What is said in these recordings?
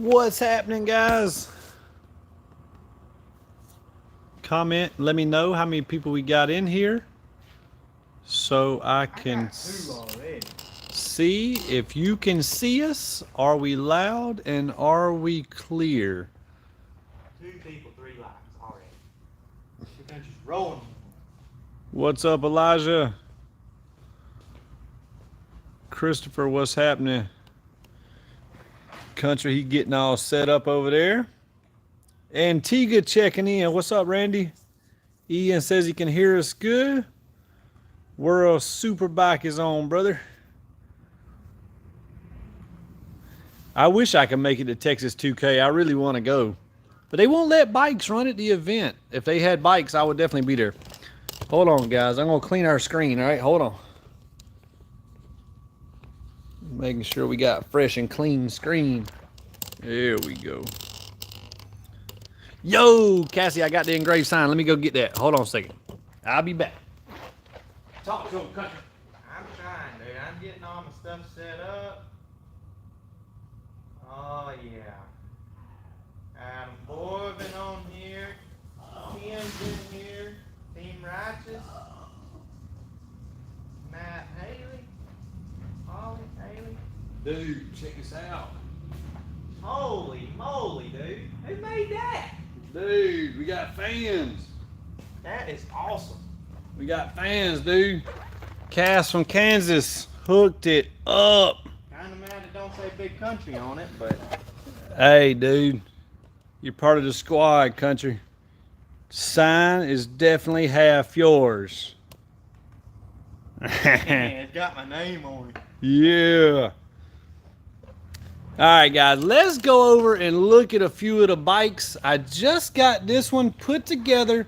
What's happening, guys? Comment, let me know how many people we got in here so I can see if you can see us. Are we loud and are we clear? 2 people, 3 likes already. Your country's rolling. What's up, Elijah? Christopher, what's happening? Country, he getting all set up over there. Antigua checking in. What's up, Randy? Ian says he can hear us good. World Superbike is on, brother. I wish I could make it to Texas 2K. I really want to go. But they won't let bikes run at the event. If they had bikes, I would definitely be there. Hold on, guys. I'm going to clean our screen, all right? Hold on. Making sure we got fresh and clean screen. There we go. Yo, Cassie, I got the engraved sign. Let me go get that. Hold on a second. I'll be back. Talk to him, Country. I'm trying, dude. I'm getting all my stuff set up. Oh, yeah. Adam Borbin on here. Tim's in here. Team Righteous. Matt Haley. Holly Haley. Dude, check this out. Holy moly, dude. Who made that? Dude, we got fans. That is awesome. We got fans, dude. Cass from Kansas hooked it up. Kind of mad it don't say Big Country on it, but... Hey, dude. You're part of the squad, Country. Sign is definitely half yours. Man, it's got my name on it. Yeah. All right, guys, let's go over and look at a few of the bikes. I just got this one put together.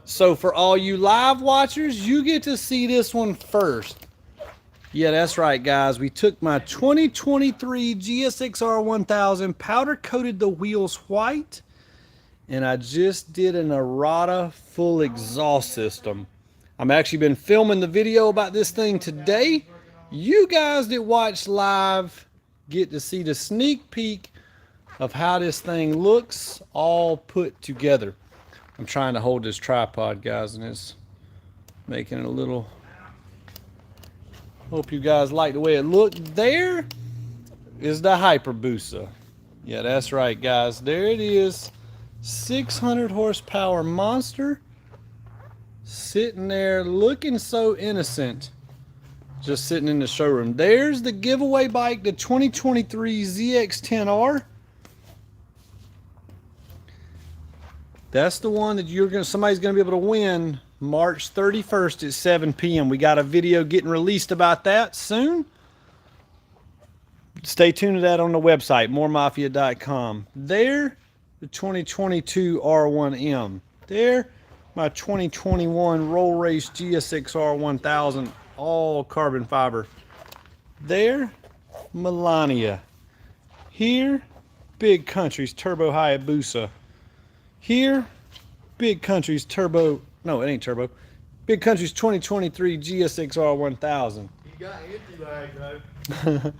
So for all you live watchers, you get to see this one first. Yeah, that's right, guys. We took my 2023 GSX-R 1000, powder coated the wheels white, and I just did an errata full exhaust system. I've actually been filming the video about this thing today. You guys that watch live get to see the sneak peek of how this thing looks all put together. I'm trying to hold this tripod, guys, and it's making it a little... Hope you guys like the way it looked. There is the Hayabusa. Yeah, that's right, guys. There it is. 600 horsepower monster. Sitting there looking so innocent. Just sitting in the showroom. There's the giveaway bike, the 2023 ZX-10R. That's the one that somebody's gonna be able to win March 31st at 7 p.m. We got a video getting released about that soon. Stay tuned to that on the website, moremafia.com. There, the 2022 R1M. There, my 2021 Roll Race GSX-R 1000. All carbon fiber. There, Melania. Here, Big Country's Turbo Hayabusa. Here, Big Country's Turbo, no, it ain't Turbo. Big Country's 2023 GSX-R 1000. You got empty lag, though.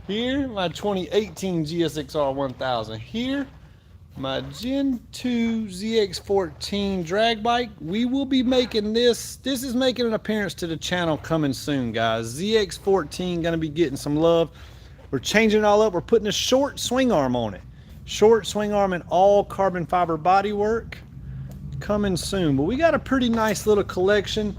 Here, my 2018 GSX-R 1000. Here, my Gen 2 ZX14 drag bike. We will be making this. This is making an appearance to the channel coming soon, guys. ZX14 gonna be getting some love. We're changing it all up. We're putting a short swing arm on it. Short swing arm and all carbon fiber bodywork coming soon. But we got a pretty nice little collection.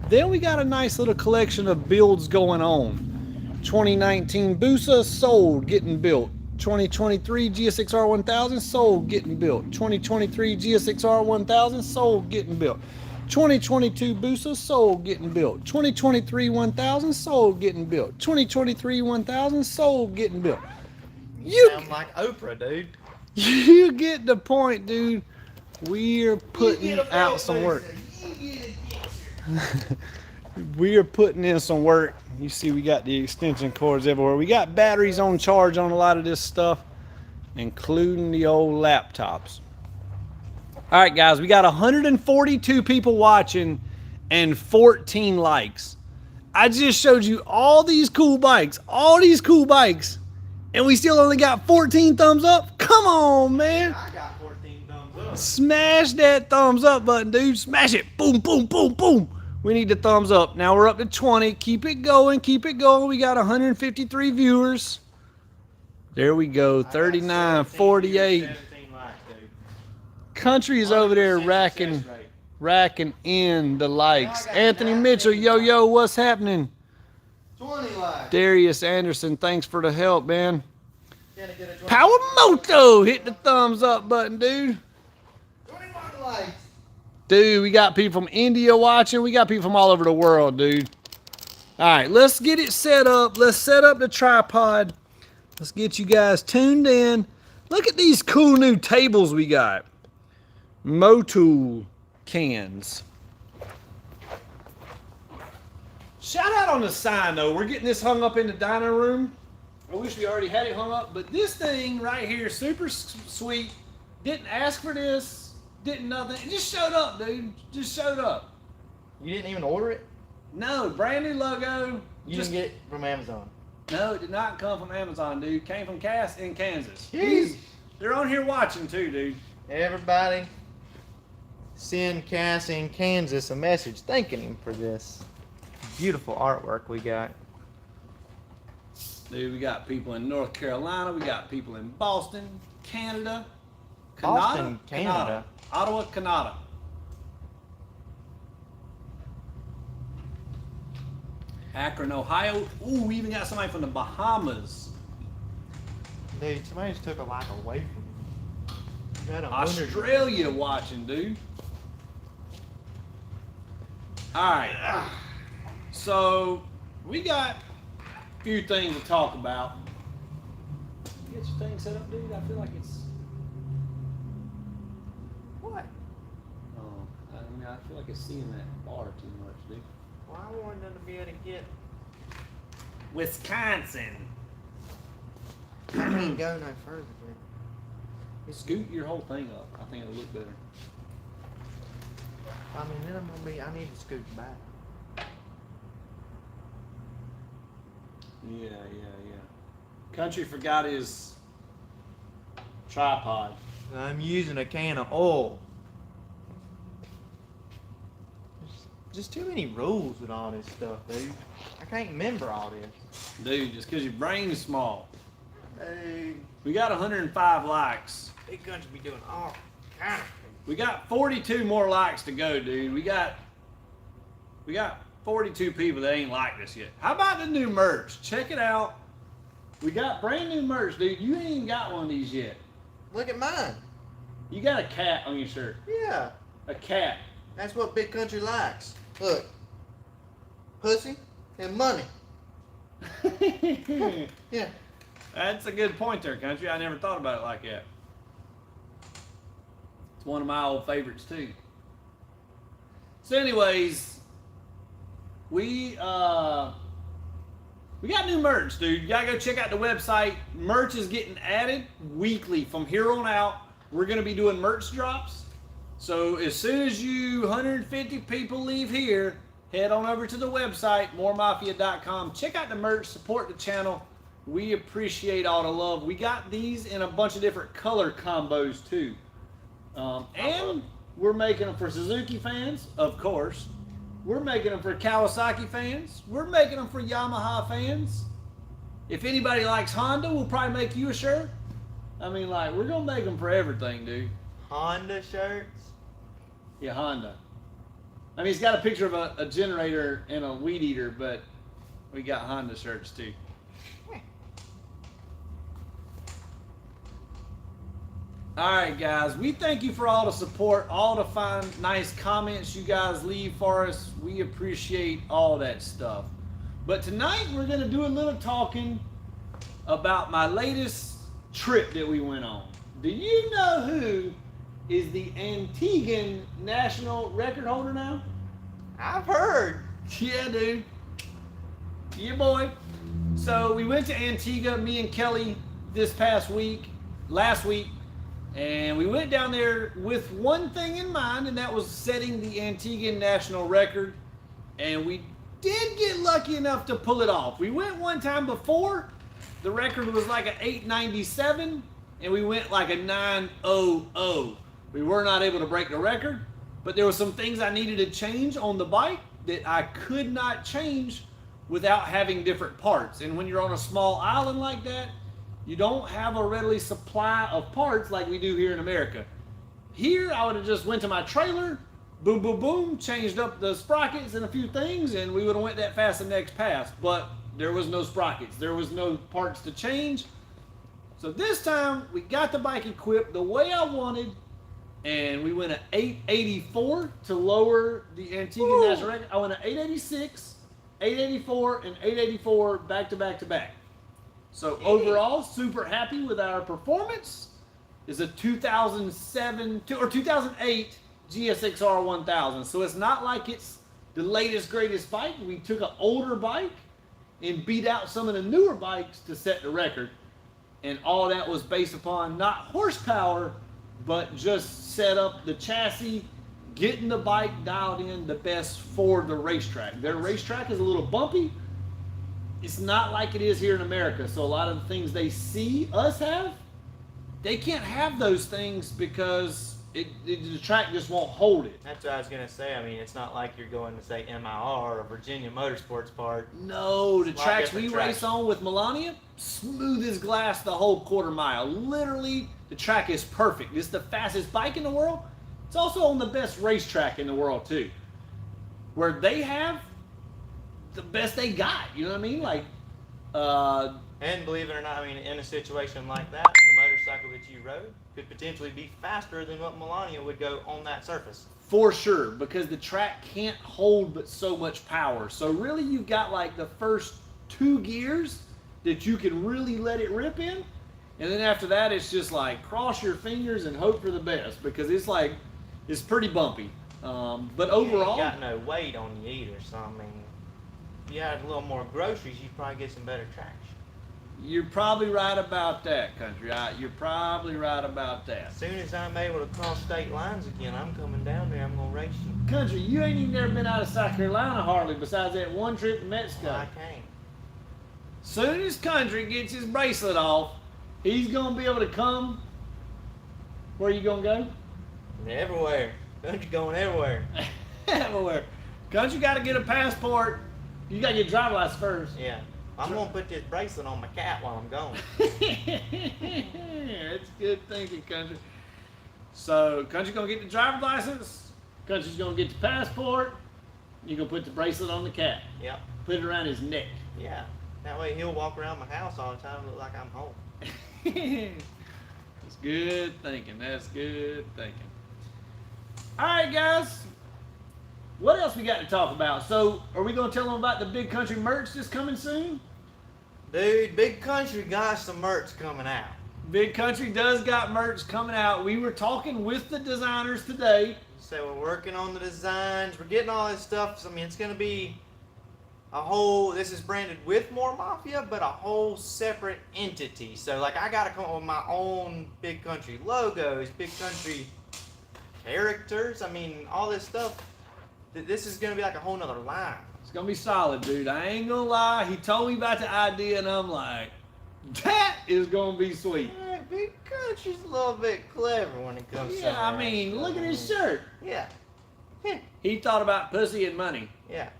Then we got a nice little collection of builds going on. 2019 Busa sold, getting built. 2023 GSX-R 1000 sold, getting built. 2023 GSX-R 1000 sold, getting built. 2022 Busa sold, getting built. 2023 1000 sold, getting built. 2023 1000 sold, getting built. You sound like Oprah, dude. You get the point, dude. We're putting out some work. We are putting in some work. You see we got the extension cords everywhere. We got batteries on charge on a lot of this stuff, including the old laptops. All right, guys, we got 142 people watching and 14 likes. I just showed you all these cool bikes, And we still only got 14 thumbs up? Come on, man. I got 14 thumbs up. Smash that thumbs up button, dude. Smash it. Boom, boom, boom, boom. We need the thumbs up. Now we're up to 20. Keep it going. Keep it going. We got 153 viewers. There we go. 39, 48. 17 likes, dude. Country is over there 100% racking success rate. racking in the likes. Now I got Anthony 19 Mitchell, yo, what's happening? 20 likes. Darius Anderson, thanks for the help, man. Can I get a 20? Power Moto, hit the thumbs up button, dude. 21 likes. Dude, we got people from India watching. We got people from all over the world, dude. All right, let's get it set up. Let's set up the tripod. Let's get you guys tuned in. Look at these cool new tables we got. Motul cans. Shout out on the sign, though. We're getting this hung up in the dining room. I wish we already had it hung up, but this thing right here, super sweet. Didn't ask for this. Didn't nothing. It just showed up, dude. Just showed up. You didn't even order it? No, brand new logo. You Just, didn't get it from Amazon? no, it did not come from Amazon, dude. Came from Cass in Kansas. Jeez. They're on here watching too, dude. Everybody, send Cass in Kansas a message thanking him for this beautiful artwork we got. Dude, we got people in North Carolina. We got people in Boston, Canada. Boston, Canada. Ottawa, Canada. Akron, Ohio. Ooh, we even got somebody from the Bahamas. Dude, somebody just took a like away from you. You got 100. Australia watching, dude. All right. So, we got a few things to talk about. Get your thing set up, dude. I feel like it's... What? Oh, I mean, I feel like it's seeing that bar too much, dude. Well, I wanted them to be able to get. Wisconsin. I can't go no further, dude. Scoot your whole thing up. I think it'll look better. I mean, then I'm gonna be. I need to scoot back. Yeah. Country forgot his tripod. I'm using a can of oil. Just too many rules with all this stuff, dude. I can't remember all this. Dude, just because your brain's small. Dude, We got 105 likes. big country be doing all kind of things. We got 42 more likes to go, dude. We got 42 people that ain't liked us yet. How about the new merch? Check it out. We got brand new merch, dude. You ain't even got one of these yet. Look at mine. You got a cat on your shirt. Yeah, A cat. that's what big country likes. Look, pussy and money. Yeah. That's a good point there, Country. I never thought about it like that. It's one of my old favorites too. So anyways, we got new merch, dude. You gotta go check out the website. Merch is getting added weekly from here on out. We're gonna be doing merch drops. So as soon as you 150 people leave here, head on over to the website, moremafia.com. Check out the merch, support the channel. We appreciate all the love. We got these in a bunch of different color combos too. And we're making them for Suzuki fans, of course. We're making them for Kawasaki fans. We're making them for Yamaha fans. If anybody likes Honda, we'll probably make you a shirt. I mean, like, we're going to make them for everything, dude. Honda shirts. Yeah, Honda. I mean, it's got a picture of a generator and a weed eater, but we got Honda shirts too. All right, guys. We thank you for all the support, all the fine, nice comments you guys leave for us. We appreciate all that stuff. But tonight we're going to do a little talking about my latest trip that we went on. Do you know who is the Antiguan national record holder now? I've heard. Yeah, dude. Yeah, boy. So we went to Antigua, me and Kelly, last week, and we went down there with one thing in mind, and that was setting the Antiguan national record. And we did get lucky enough to pull it off. We went one time before, the record was like an 897, and we went like a 900. We were not able to break the record, but there were some things I needed to change on the bike that I could not change without having different parts. And when you're on a small island like that, you don't have a readily supply of parts like we do here in America. Here, I would have just went to my trailer, boom, boom, boom, changed up the sprockets and a few things, and we would have went that fast the next pass. But there was no sprockets. There was no parts to change. So this time, we got the bike equipped the way I wanted, and we went at 884 to lower the Antigua national record. I went at 886, 884, and 884 back to back to back. So overall, super happy with our performance. It's a 2008 GSXR 1000. So it's not like it's the latest, greatest bike. We took an older bike and beat out some of the newer bikes to set the record. And all that was based upon not horsepower, but just set up the chassis, getting the bike dialed in the best for the racetrack. Their racetrack is a little bumpy. It's not like it is here in America. So a lot of the things they see us have, they can't have those things because the track just won't hold it. That's what I was going to say. I mean, it's not like you're going to say MIR or Virginia Motorsports Park. No, the tracks we race on with Melania, smooth as glass the whole quarter mile. Literally, the track is perfect. It's the fastest bike in the world. It's also on the best racetrack in the world, too. Where they have the best they got, you know what I mean? Like, and believe it or not, I mean, in a situation like that, the motorcycle that you rode could potentially be faster than what Melania would go on that surface. For sure, because the track can't hold but so much power. So really, you've got like the first 2 gears that you can really let it rip in, and then after that, it's just like cross your fingers and hope for the best, because it's like, it's pretty bumpy. But overall, you ain't got no weight on you either. So I mean, if you had a little more groceries, you'd probably get some better traction. You're probably right about that, Country. You're probably right about that. As soon as I'm able to cross state lines again, I'm coming down there. I'm gonna race you. Country, you ain't even never been out of South Carolina hardly, besides that one trip to Mexico. I can't. Soon as Country gets his bracelet off, he's gonna be able to come. Where you gonna go? Everywhere. Country going everywhere. Everywhere. Country got to get a passport. You got to get a driver's license first. Yeah. I'm going to put this bracelet on my cat while I'm gone. That's good thinking, Country. So, Country's going to get the driver's license. Country's going to get the passport. You're going to put the bracelet on the cat. Yep. Put it around his neck. Yeah. That way he'll walk around my house all the time and look like I'm home. That's good thinking. That's good thinking. All right, guys. What else we got to talk about? So, are we going to tell them about the Big Country merch that's coming soon? Dude, Big Country got some merch coming out. Big Country does got merch coming out. We were talking with the designers today. So we're working on the designs. We're getting all this stuff. So, I mean, it's going to be a whole, this is branded with More Mafia, but a whole separate entity. So, like, I got to come up with my own Big Country logos, Big Country characters. I mean, all this stuff. This is going to be like a whole nother line. It's going to be solid, dude. I ain't going to lie. He told me about the idea, and I'm like, that is going to be sweet. Yeah, Big Country's a little bit clever when it comes to Yeah, I mean, look at his shirt. Yeah. He thought about pussy and money. Yeah.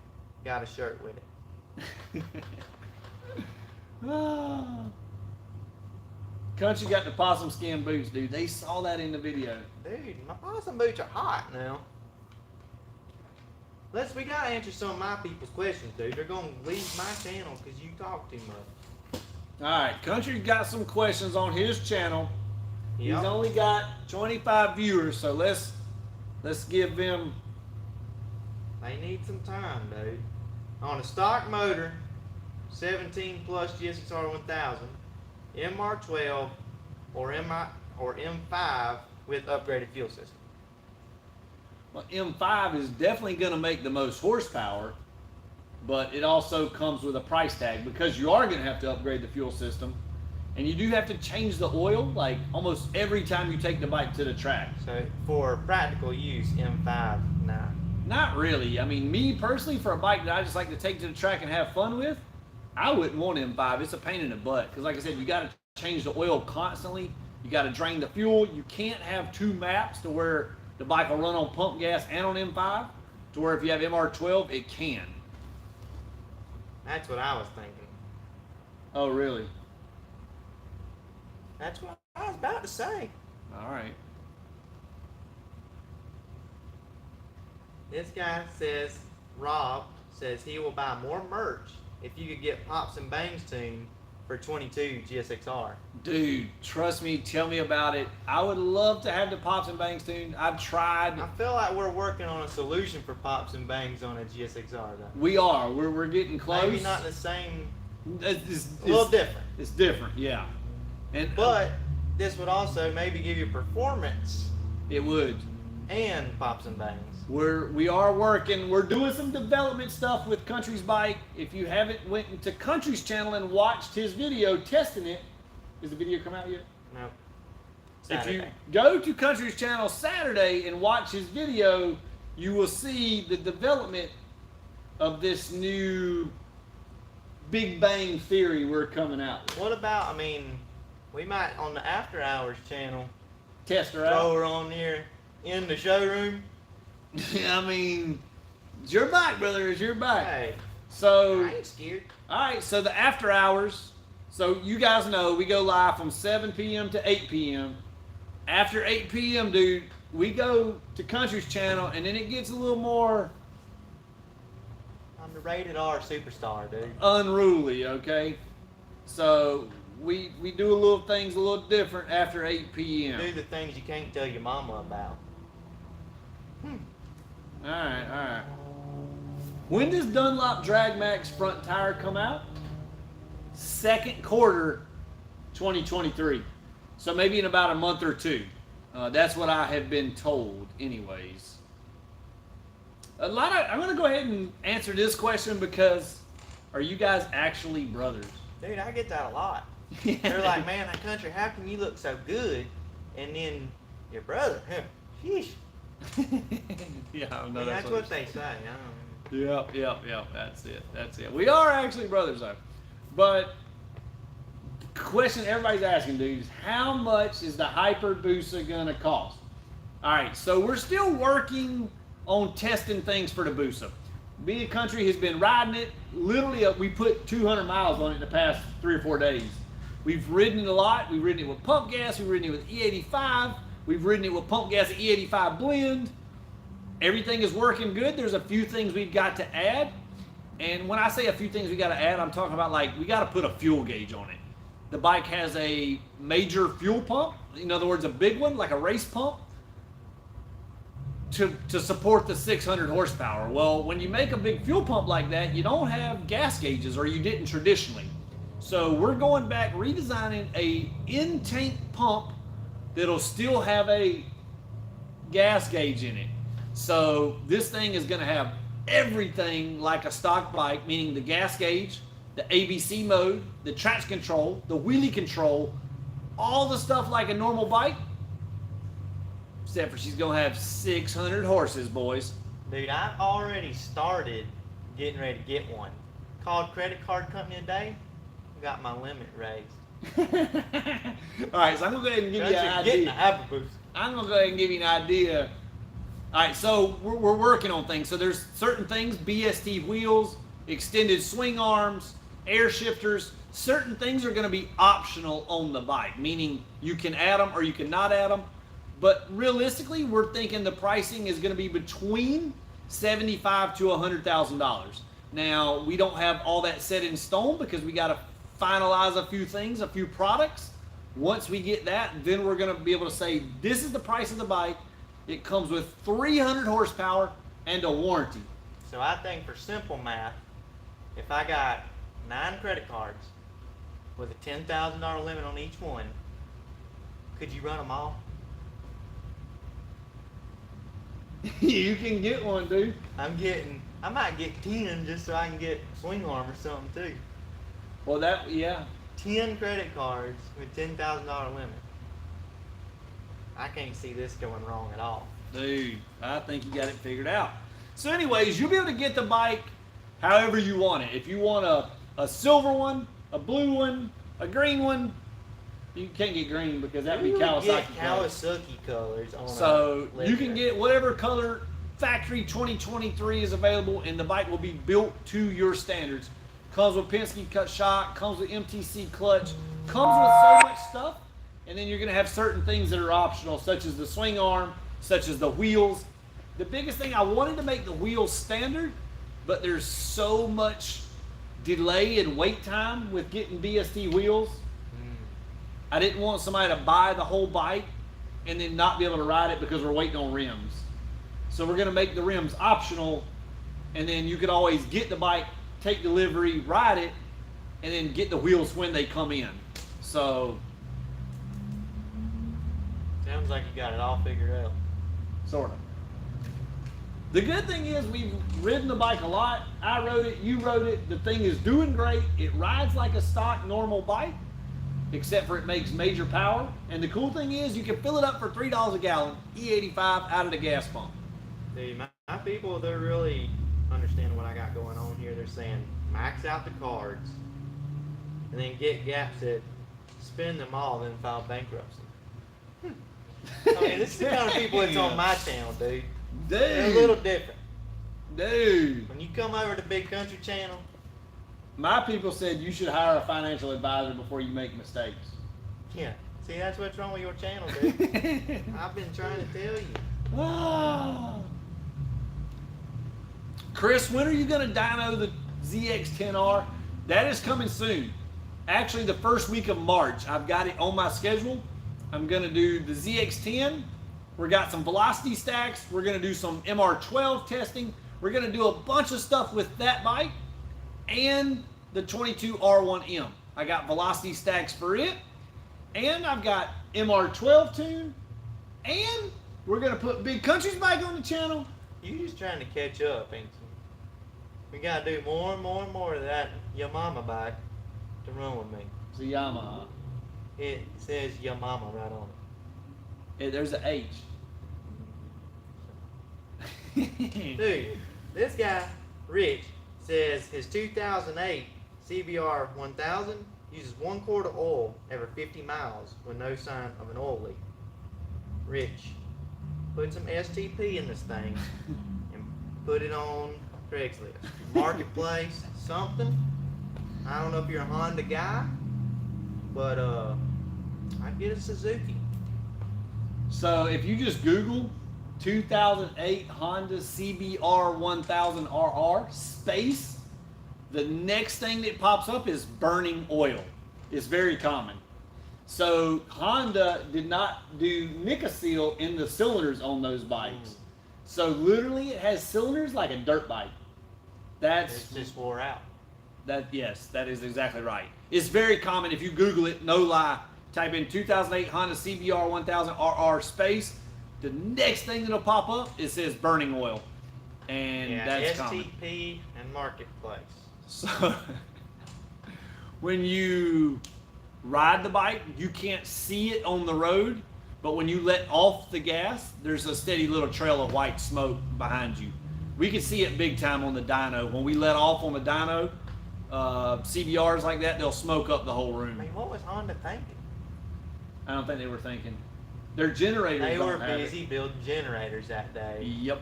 Got a shirt with it. Country got the possum skin boots, dude. They saw that in the video. Dude, my possum boots are hot now. We gotta answer some of my people's questions, dude. They're gonna leave my channel because you talk too much. Alright, Country got some questions on his channel. Yep. He's only got 25 viewers, so let's give them. They need some time, dude. On a stock motor, 17 plus GSXR 1000, MR12 or M5 with upgraded fuel system. Well, M5 is definitely going to make the most horsepower, but it also comes with a price tag because you are going to have to upgrade the fuel system, and you do have to change the oil like almost every time you take the bike to the track. So for practical use, M5, nah. Not really. I mean, me personally, for a bike that I just like to take to the track and have fun with, I wouldn't want M5. It's a pain in the butt because, like I said, you got to change the oil constantly. You got to drain the fuel. You can't have two maps to where the bike will run on pump gas and on M5. To where if you have MR12, it can. That's what I was thinking. Oh, really? That's what I was about to say. All right. This guy says, Rob says he will buy more merch if you could get Pops and Bangs tuned for 22 GSXR. Dude, trust me, tell me about it. I would love to have the Pops and Bangs tuned. I've tried. I feel like we're working on a solution for Pops and Bangs on a GSXR though. We are. We're getting close. Maybe not the same. It's A little different. It's different, yeah. But this would also maybe give you performance it would. and Pops and Bangs. We are working. We're doing some development stuff with Kountry's bike. If you haven't went into Kountry's channel and watched his video testing it, has the video come out yet? No. If you go to Kountry's channel Saturday and watch his video, you will see the development of this new Big Bang Theory we're coming out with. What about, I mean, we might on the After Hours channel Test her throw out. her on here in the showroom. I mean, it's your bike, brother. It's your bike. Hey, So, I ain't scared. all right. So the After Hours. So you guys know we go live from 7 p.m. to 8 p.m. After 8 p.m., dude, we go to Kountry's channel, and then it gets a little more I'm the rated R superstar, dude. unruly, okay? So we do a little things a little different after 8 p.m. Do the things you can't tell your mama about. All right. When does Dunlop Drag Max front tire come out? Second quarter 2023. So maybe in about a month or two. That's what I have been told anyways. I'm going to go ahead and answer this question because are you guys actually brothers? Dude, I get that a lot. They're like, man, that Country, how can you look so good? And then your brother, huh? Sheesh. Yeah, I I know mean, that's what they say. I don't know. Yep. That's it. We are actually brothers though. But the question everybody's asking, dude, is how much is the Hayabusa gonna cost? All right, so we're still working on testing things for the Busa. Me and Kountry has been riding it. Literally, we put 200 miles on it in the past 3 or 4 days. We've ridden it a lot. We've ridden it with pump gas. We've ridden it with E85. We've ridden it with pump gas and E85 blend. Everything is working good. There's a few things we've got to add. And when I say a few things we got to add, I'm talking about like we got to put a fuel gauge on it. The bike has a major fuel pump. In other words, a big one, like a race pump, to support the 600 horsepower. Well, when you make a big fuel pump like that, you don't have gas gauges, or you didn't traditionally. So we're going back, redesigning a in-tank pump that'll still have a gas gauge in it. So this thing is going to have everything like a stock bike, meaning the gas gauge, the ABC mode, the traction control, the wheelie control, all the stuff like a normal bike, except for she's going to have 600 horses, boys. Dude, I've already started getting ready to get one. Called credit card company today, got my limit raised. All right, so I'm going to go ahead and give you an Getting the idea. Hayabusa. I'm going to go ahead and give you an idea. All right, so we're working on things. So there's certain things, BST wheels, extended swing arms, air shifters. Certain things are going to be optional on the bike, meaning you can add them or you cannot add them. But realistically, we're thinking the pricing is going to be between $75,000 to $100,000. Now, we don't have all that set in stone because we got to finalize a few things, a few products. Once we get that, then we're going to be able to say, this is the price of the bike. It comes with 300 horsepower and a warranty. So I think for simple math, if I got 9 credit cards with a $10,000 limit on each one, could you run them all? You can get one, dude. I might get 10 just so I can get a swing arm or something too. Well, yeah. 10 credit cards with $10,000 limit. I can't see this going wrong at all. Dude, I think you got it figured out. So anyways, you'll be able to get the bike however you want it. If you want a a silver one, a blue one, a green one. You can't get green because that'd be Kawasaki colors. Kawasaki colors on So a you can liquor. get whatever color factory 2023 is available, and the bike will be built to your standards. Comes with Penske cut shock, comes with MTC clutch, comes with so much stuff, and then you're going to have certain things that are optional, such as the swing arm, such as the wheels. The biggest thing, I wanted to make the wheels standard, but there's so much delay and wait time with getting BST wheels. I didn't want somebody to buy the whole bike and then not be able to ride it because we're waiting on rims. So we're going to make the rims optional, and then you could always get the bike, take delivery, ride it, and then get the wheels when they come in. So Sounds like you got it all figured out. sort of. The good thing is we've ridden the bike a lot. I rode it, you rode it. The thing is doing great. It rides like a stock normal bike, except for it makes major power. And the cool thing is you can fill it up for $3 a gallon, E85 out of the gas pump. Dude, my people, they're really understanding what I got going on here. They're saying max out the cards and then get gaps that spend them all, then file bankruptcy. I mean, this is the kind of people that's on my channel, dude. They're a little different. Dude. When you come over to Big Country channel, My people said you should hire a financial advisor before you make mistakes. yeah. See, that's what's wrong with your channel, dude. I've been trying to tell you. Ah. Chris, when are you going to dyno the ZX10R? That is coming soon. Actually, the first week of March. I've got it on my schedule. I'm going to do the ZX10. We've got some velocity stacks. We're going to do some MR12 testing. We're going to do a bunch of stuff with that bike and the 22R1M. I got velocity stacks for it, and I've got MR12 tune, and we're going to put Big Country's bike on the channel. You just trying to catch up, ain't you? We gotta do more and more and more of that your mama bike to run with me. It's a Yamaha. It says your mama right on it. There's an H. Dude, this guy, Rich, says his 2008 CBR 1000 uses 1 quart of oil every 50 miles with no sign of an oil leak. Rich, put some STP in this thing and put it on Craigslist, Marketplace, something. I don't know if you're a Honda guy, but I'd get a Suzuki. So if you just Google 2008 Honda CBR 1000RR space, the next thing that pops up is burning oil. It's very common. So Honda did not do Nika seal in the cylinders on those bikes. So literally it has cylinders like a dirt bike. It's just wore out. Yes, that is exactly right. It's very common if you Google it, no lie. Type in 2008 Honda CBR 1000RR space. The next thing that'll pop up, it says burning oil. And Yeah, that's STP common. and Marketplace. So when you ride the bike, you can't see it on the road, but when you let off the gas, there's a steady little trail of white smoke behind you. We can see it big time on the dyno. When we let off on the dyno, CBRs like that, they'll smoke up the whole I room. mean, what was Honda thinking? I don't think they were thinking. Their generators They don't were have busy it. building generators that day. Yep.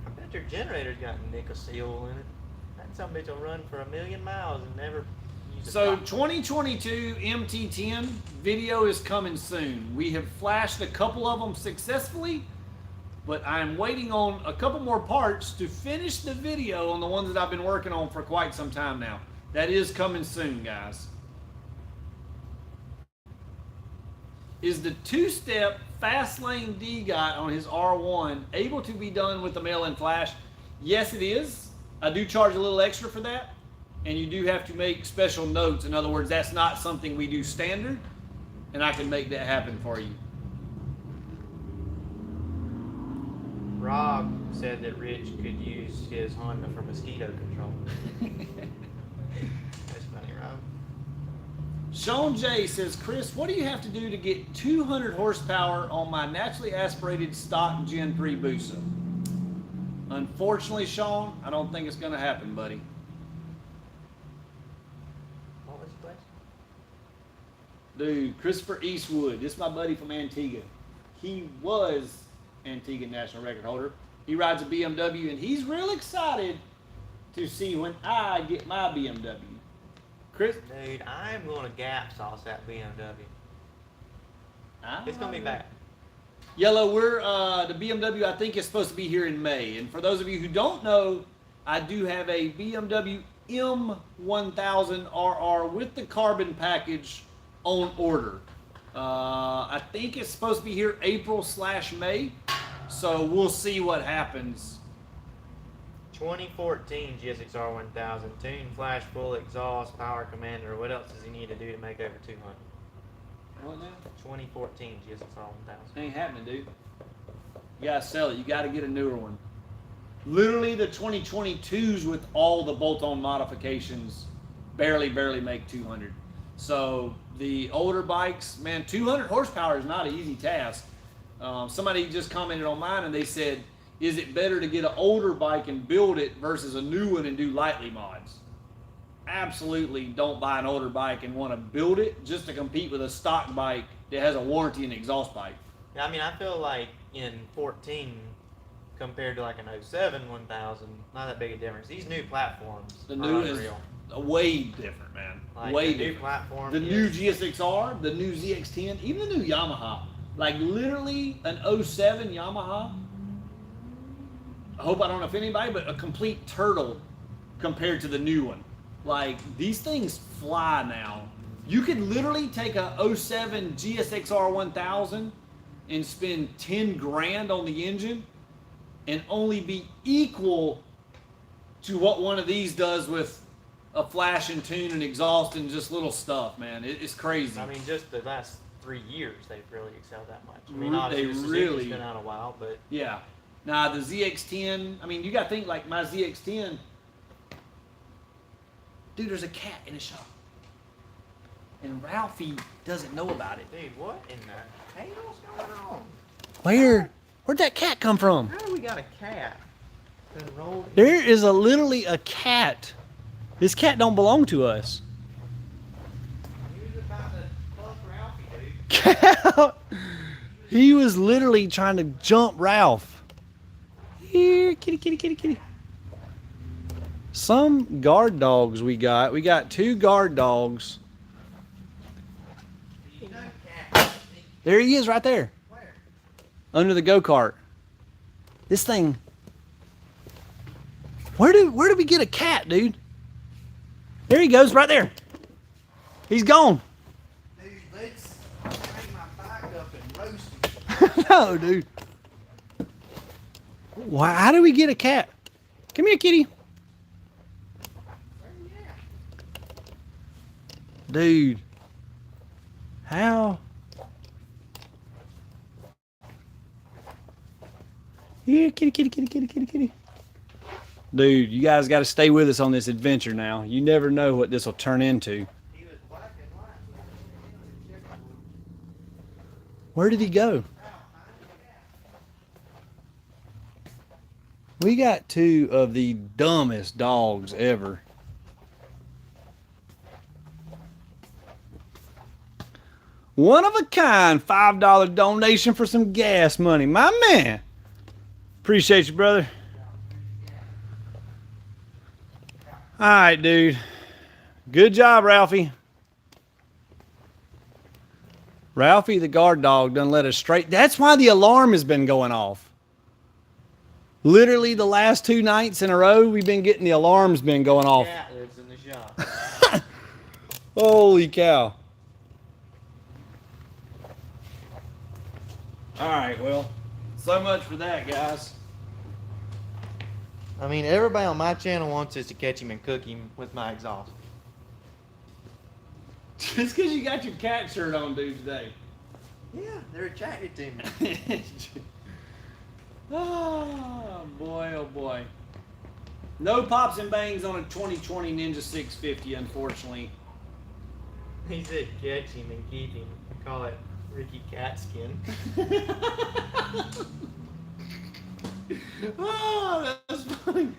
I bet their generator's got nickel seal in it. That some bitch will run for 1,000,000 miles and never use a So stop. 2022 MT10 video is coming soon. We have flashed a couple of them successfully, but I'm waiting on a couple more parts to finish the video on the ones that I've been working on for quite some time now. That is coming soon, guys. Is the two-step fast lane D guy on his R1 able to be done with the mail-in flash? Yes, it is. I do charge a little extra for that, and you do have to make special notes. In other words, that's not something we do standard, and I can make that happen for you. Rob said that Rich could use his Honda for mosquito control. That's funny, Rob. Sean J says, Chris, what do you have to do to get 200 horsepower on my naturally aspirated stock Gen 3 Busa? Unfortunately, Sean, I don't think it's going to happen, buddy. What's the question? Dude, Christopher Eastwood. This is my buddy from Antigua. He was Antigua national record holder. He rides a BMW, and he's real excited to see when I get my BMW. Chris? Dude, I'm going to gap sauce that BMW. It's going to be bad. Yellow, we're the BMW I think is supposed to be here in May. And for those of you who don't know, I do have a BMW M1000RR with the carbon package on order. I think it's supposed to be here April/May. So we'll see what happens. 2014 GSX-R 1000, tune, flash, full exhaust, power commander. What else does he need to do to make over 200? What now? 2014 GSX-R 1000. Ain't happening, dude. You gotta sell it. You gotta get a newer one. Literally the 2022s with all the bolt-on modifications barely make 200. So the older bikes, man, 200 horsepower is not an easy task. Somebody just commented on mine and they said, is it better to get an older bike and build it versus a new one and do lightly mods? Absolutely don't buy an older bike and want to build it just to compete with a stock bike that has a warranty and exhaust pipe. Yeah, I mean, I feel like in 14 compared to like an 07 1000, not that big a difference. These new platforms The new are is unreal. way different, man. Like way the different. new platform. The new GSX-R, the new ZX-10, even the new Yamaha. Like literally an 07 Yamaha. I hope I don't offend anybody, but a complete turtle compared to the new one. Like these things fly now. You could literally take a 07 GSX-R 1000 and spend 10 grand on the engine and only be equal to what one of these does with a flash and tune and exhaust and just little stuff, man. It's crazy. I mean, just the last 3 years they've really excelled that much. I mean, They obviously the really- Suzuki's been out a while, but Yeah. Now the ZX-10, I mean, you gotta think like my ZX-10. Dude, there's a cat in the shop. And Ralphie doesn't know about it. dude, what in the hell's going on? Where'd that cat come from? How do we got a cat that rolled in? There is literally a cat. This cat don't belong to us. He was about to fuck Ralphie, dude. He was literally trying to jump Ralph. Here, kitty, kitty, kitty, kitty. Some guard dogs we got. We got 2 guard dogs. You know, cat. There he is right there. Where? Under the go-kart. This thing. Where did we get a cat, dude? There he goes, right there. He's gone. Dude, let's crank my bike up and roast him. No, dude. Why? How do we get a cat? Come here, kitty. Where you at? Dude. How? Here, kitty, kitty, kitty, kitty, kitty, kitty. Dude, you guys got to stay with us on this adventure now. You never know what this will turn into. He was black and white. Where did he go? We got 2 of the dumbest dogs ever. One of a kind, $5 donation for some gas money. My man. Appreciate you, brother. All right, dude. Good job, Ralphie. Ralphie, the guard dog, done let us straight. That's why the alarm has been going off. Literally the last 2 nights in a row, we've been getting the alarms been going off. Cat lives in the shop. Holy cow. All right, well, so much for that, guys. I mean, everybody on my channel wants us to catch him and cook him with my exhaust. Just because you got your cat shirt on, dude, today. Yeah, they're attracted to me. Oh, boy, oh, boy. No pops and bangs on a 2020 Ninja 650, unfortunately. He said catch him and keep him. Call it Ricky Catskin. Oh, that's funny.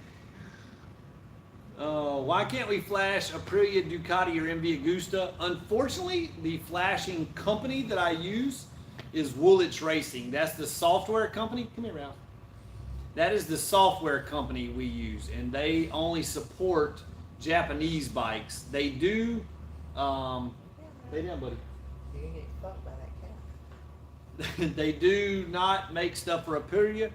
Why can't we flash Aprilia, Ducati, or MV Agusta? Unfortunately, the flashing company that I use is Woolwich Racing. That's the software company. Come here, Ralph. That is the software company we use, and they only support Japanese bikes. They do. Lay down, buddy. You can get fucked by that cat. They do not make stuff for Aprilia.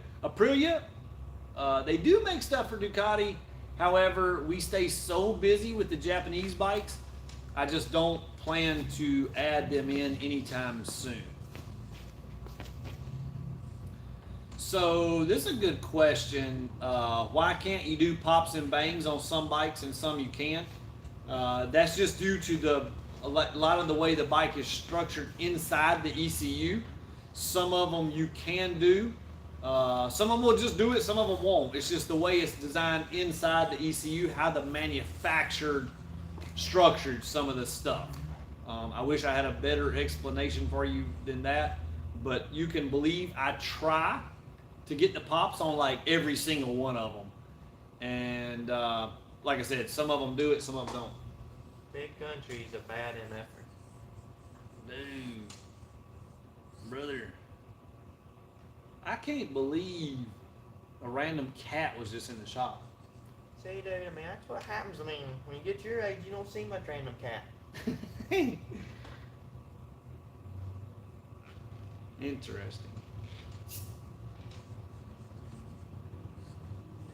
They do make stuff for Ducati. However, we stay so busy with the Japanese bikes, I just don't plan to add them in anytime soon. So this is a good question. Why can't you do pops and bangs on some bikes and some you can't? That's just due to a lot of the way the bike is structured inside the ECU. Some of them you can do. Some of them will just do it, some of them won't. It's just the way it's designed inside the ECU, how the manufactured structured some of the stuff. I wish I had a better explanation for you than that, but you can believe I try to get the pops on like every single one of them. And like I said, some of them do it, some of them don't. Big Country's a bad MFer. Dude, brother, I can't believe a random cat was just in the shop. See, dude, I mean, that's what happens. I mean, when you get your age, you don't see much random cat. Interesting.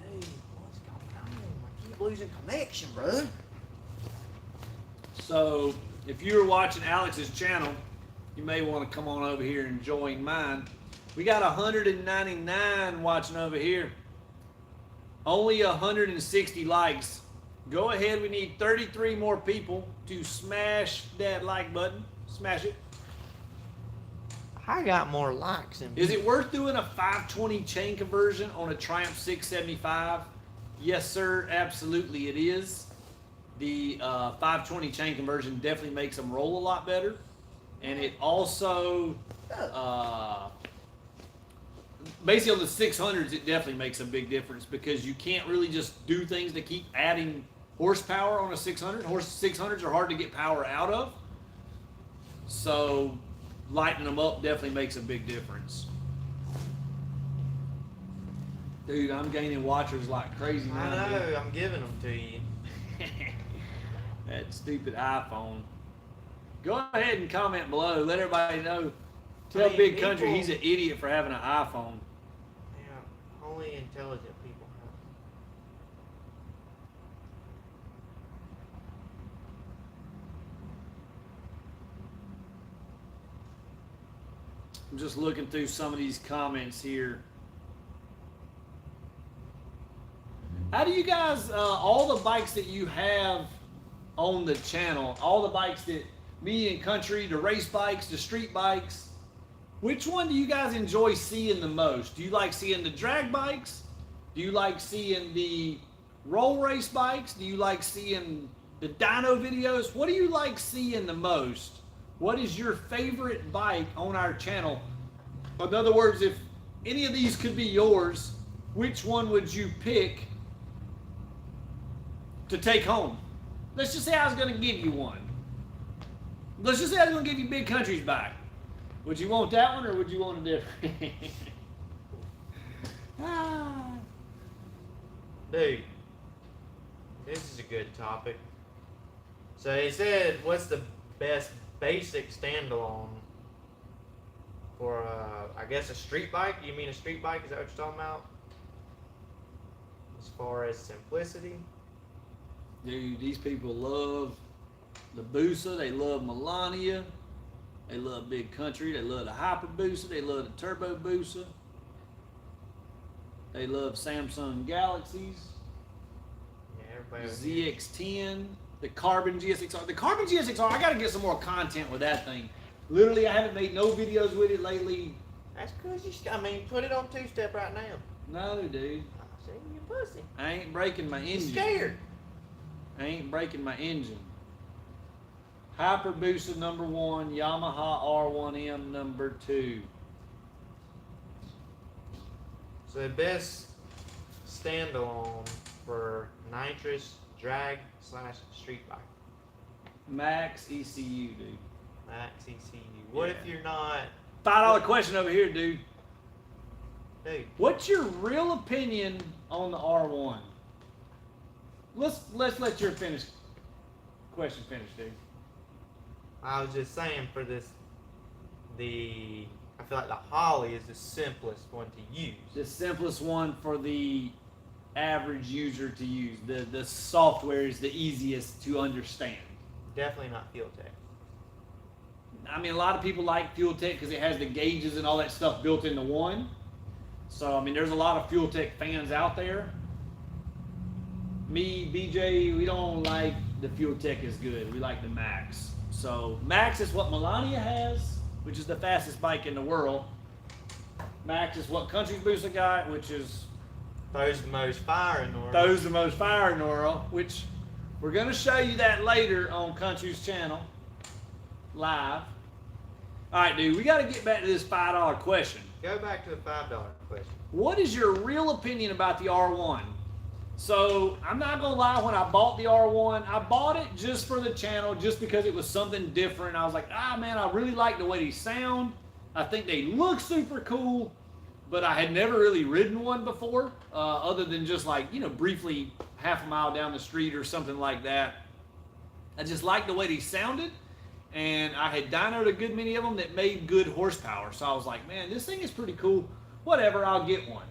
Dude, what's going on? I keep losing connection, bro. So, if you're watching Alex's channel, you may want to come on over here and join mine. We got 199 watching over here. Only 160 likes. Go ahead, we need 33 more people to smash that like button. Smash it. I got more likes than Is it worth doing a 520 chain conversion on a Triumph 675? Yes, sir, absolutely it is. The 520 chain conversion definitely makes them roll a lot better. And it also, basically on the 600s, it definitely makes a big difference because you can't really just do things to keep adding horsepower on a 600. 600s are hard to get power out of. So lightening them up definitely makes a big difference. Dude, I'm gaining watchers like crazy now. I know, I'm giving them to you. That stupid iPhone. Go ahead and comment below. Let everybody know. Tell Big Country he's an idiot for having an iPhone. Yeah, only intelligent people have. I'm just looking through some of these comments here. How do you guys, all the bikes that you have on the channel, all the bikes that me and Country, the race bikes, the street bikes, which one do you guys enjoy seeing the most? Do you like seeing the drag bikes? Do you like seeing the roll race bikes? Do you like seeing the dyno videos? What do you like seeing the most? What is your favorite bike on our channel? In other words, if any of these could be yours, which one would you pick to take home? Let's just say I was going to give you one. Let's just say I was going to give you Big Country's bike. Would you want that one or would you want a different? Dude, this is a good topic. So he said, what's the best basic standalone for, I guess, a street bike? You mean a street bike? Is that what you're talking about? As far as simplicity? Dude, these people love the Busa. They love Melania. They love Big Country. They love the Hayabusa. They love the Turbo Busa. They love Samsung Galaxies. Yeah, everybody. ZX10. The Carbon GSXR. The Carbon GSXR, I got to get some more content with that thing. Literally, I haven't made no videos with it lately. That's because you, I mean, put it on two-step right now. No, dude. I see you pussy. I ain't breaking my engine. You scared. I ain't breaking my engine. Hayabusa number 1, Yamaha R1M number 2. So the best standalone for nitrous drag / street bike. Max ECU, dude. Max ECU. What if you're not? $5 question over here, dude. Dude, What's your real opinion on the R1? Let's let your question finish, dude. I was just saying for this, I feel like the Holly is the simplest one to use. The simplest one for the average user to use. The software is the easiest to understand. Definitely not Fuel Tech. I mean, a lot of people like Fuel Tech because it has the gauges and all that stuff built into one. So, I mean, there's a lot of Fuel Tech fans out there. Me, BJ, we don't like the Fuel Tech as good. We like the Max. So, Max is what Melania has, which is the fastest bike in the world. Max is what Kountry's Booster got, which is... Throws the most fire in the world. Throws the most fire in the world, which we're going to show you that later on Kountry's channel, live. All right, dude, we got to get back to this $5 question. Go back to the $5 question. What is your real opinion about the R1? So, I'm not going to lie, when I bought the R1, I bought it just for the channel, just because it was something different. I was like, man, I really like the way they sound. I think they look super cool, but I had never really ridden one before, other than just like, briefly half a mile down the street or something like that. I just liked the way they sounded. And I had dynoed a good many of them that made good horsepower. So I was like, man, this thing is pretty cool. Whatever, I'll get one.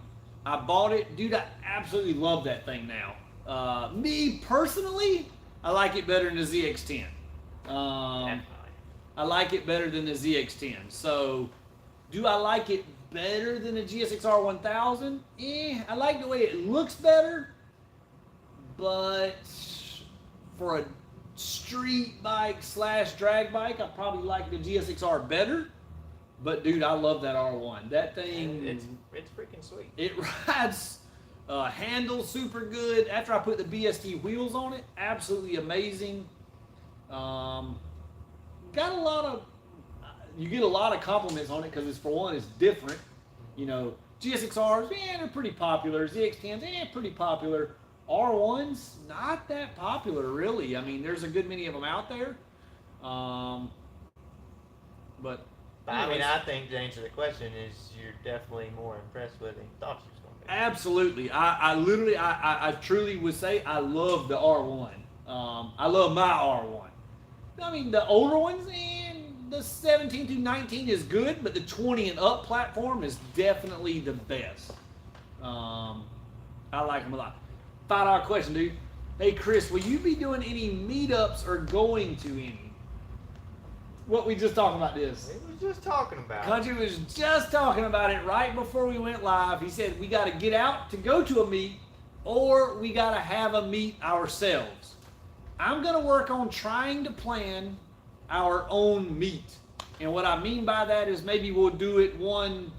I bought it. Dude, I absolutely love that thing now. Me personally, I like it better than the ZX-10. I like it better than the ZX-10. So, do I like it better than the GSX-R 1000? I like the way it looks better. But for a street bike / drag bike, I probably like the GSX-R better. But dude, I love that R1. That thing, it's freaking sweet. It rides, handles super good. After I put the BST wheels on it, absolutely amazing. Got a lot of, you get a lot of compliments on it because it's, for one, it's different. GSX-Rs, they're pretty popular. ZX-10s, pretty popular. R1's not that popular, really. I mean, there's a good many of them out there. But I think to answer the question is you're definitely more impressed with it than you thought you was going to be. Absolutely. I truly would say I love the R1. I love my R1. I mean, the older ones, and the 17 to 19 is good, but the 20 and up platform is definitely the best. I like them a lot. $5 question, dude. Hey, Chris, will you be doing any meetups or going to any? What we just talking about this? We was just talking about it. Kountry was just talking about it right before we went live. He said we got to get out to go to a meet, or we got to have a meet ourselves. I'm going to work on trying to plan our own meet. And what I mean by that is maybe we'll do it one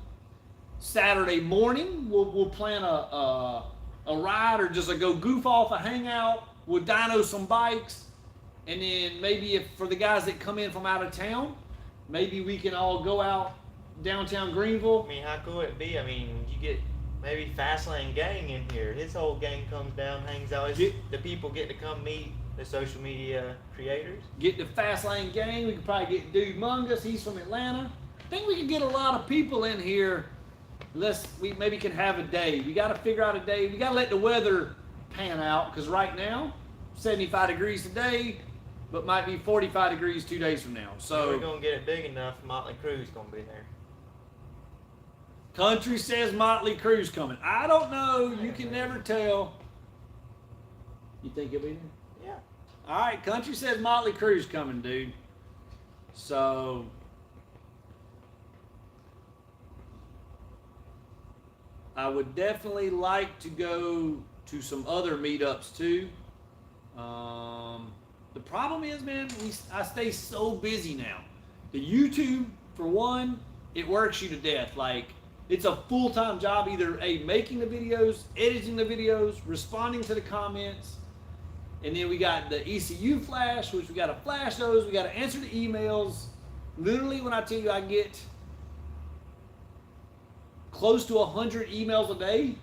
Saturday morning. We'll plan a ride, or just a go goof off, a hangout. We'll dyno some bikes. And then maybe if for the guys that come in from out of town, maybe we can all go out downtown Greenville. I mean, how cool would it be? I mean, you get maybe Fastlane Gang in here. His whole gang comes down, hangs out. The people get to come meet the social media creators. Get the Fastlane Gang. We could probably get Dude Mungus. He's from Atlanta. I think we can get a lot of people in here. We maybe can have a day. We got to figure out a day. We got to let the weather pan out, because right now, 75 degrees today, but might be 45 degrees 2 days from now. So we're gonna get it big enough. Motley Crue's gonna be there. Kountry says Motley Crue's coming. I don't know. You can never tell. You think he'll be there? Yeah. All right. Kountry says Motley Crue's coming, dude. So I would definitely like to go to some other meetups too. The problem is, man, I stay so busy now. The YouTube, for one, it works you to death. Like, it's a full-time job, either making the videos, editing the videos, responding to the comments, and then we got the ECU Flash, which we got to flash those, we got to answer the emails. Literally, when I tell you I get close to 100 emails a day,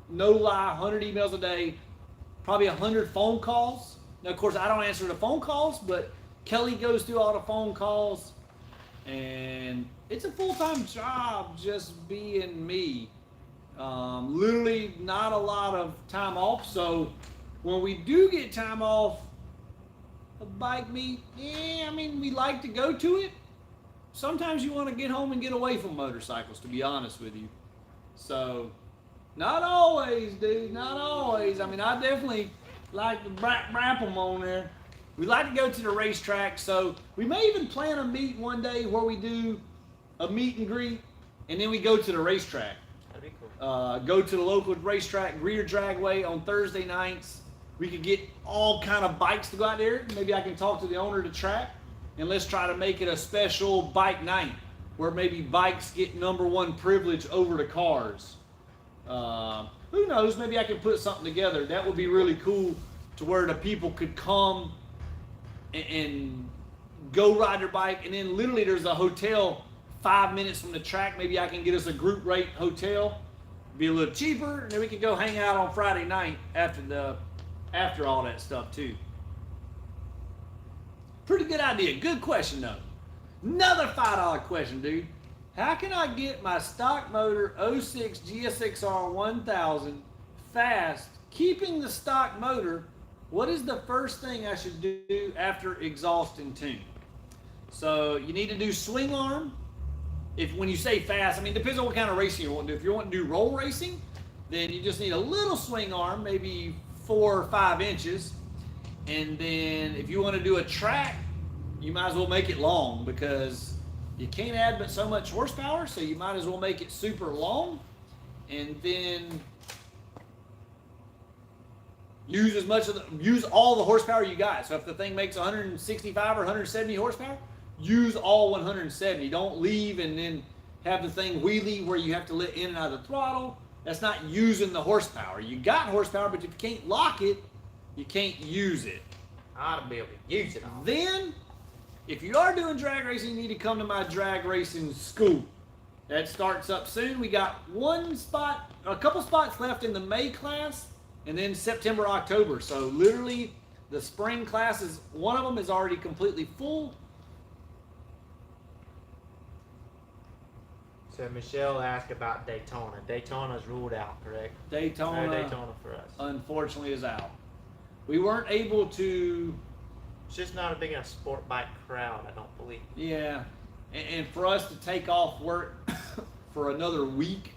no lie, 100 emails a day, probably 100 phone calls. Now, of course, I don't answer the phone calls, but Kelly goes through all the phone calls, and it's a full-time job just being me. Literally not a lot of time off, so when we do get time off, a bike meet, yeah, I mean, we like to go to it. Sometimes you want to get home and get away from motorcycles, to be honest with you. So, not always, dude, not always. I mean, I definitely like to wrap them on there. We like to go to the racetrack, so we may even plan a meet one day where we do a meet and greet, and then we go to the racetrack. That'd be cool. Go to the local racetrack, Greer Dragway on Thursday nights. We could get all kind of bikes to go out there. Maybe I can talk to the owner of the track, and let's try to make it a special bike night where maybe bikes get #1 privilege over the cars. Who knows? Maybe I can put something together. That would be really cool to where the people could come and go ride their bike, and then literally there's a hotel 5 minutes from the track. Maybe I can get us a group rate hotel, be a little cheaper, and then we can go hang out on Friday night after all that stuff too. Pretty good idea. Good question though. Another $5 question, dude. How can I get my stock motor 06 GSXR 1000 fast, keeping the stock motor? What is the first thing I should do after exhaust and tune? So you need to do swing arm. When you say fast, I mean, it depends on what kind of racing you want to do. If you want to do roll racing, then you just need a little swing arm, maybe 4 or 5 inches. And then if you want to do a track, you might as well make it long, because you can't add but so much horsepower, so you might as well make it super long, and then use all the horsepower you got. So if the thing makes 165 or 170 horsepower, use all 170. Don't leave and then have the thing wheelie where you have to let in and out of the throttle. That's not using the horsepower. You got horsepower, but if you can't lock it, you can't use it. I ought to be able to use it all. Then, if you are doing drag racing, you need to come to my drag racing school. That starts up soon. We got a couple spots left in the May class, and then September, October. So literally, the spring classes, one of them is already completely full. So Michelle asked about Daytona. Daytona's ruled out, correct? Daytona, No Daytona for us. unfortunately, is out. We weren't able to. It's just not a big enough sport bike crowd, I don't believe. Yeah, and for us to take off work for another week,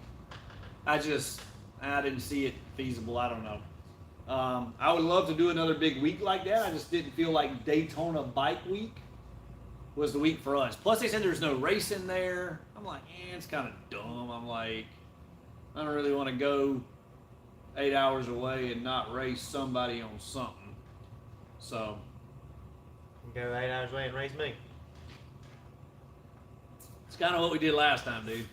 I didn't see it feasible. I don't know. I would love to do another big week like that. I just didn't feel like Daytona Bike Week was the week for us. Plus, they said there's no racing there. I'm like, it's kind of dumb. I'm like, I don't really want to go 8 hours away and not race somebody on something. So. Go 8 hours away and race me. It's kind of what we did last time, dude.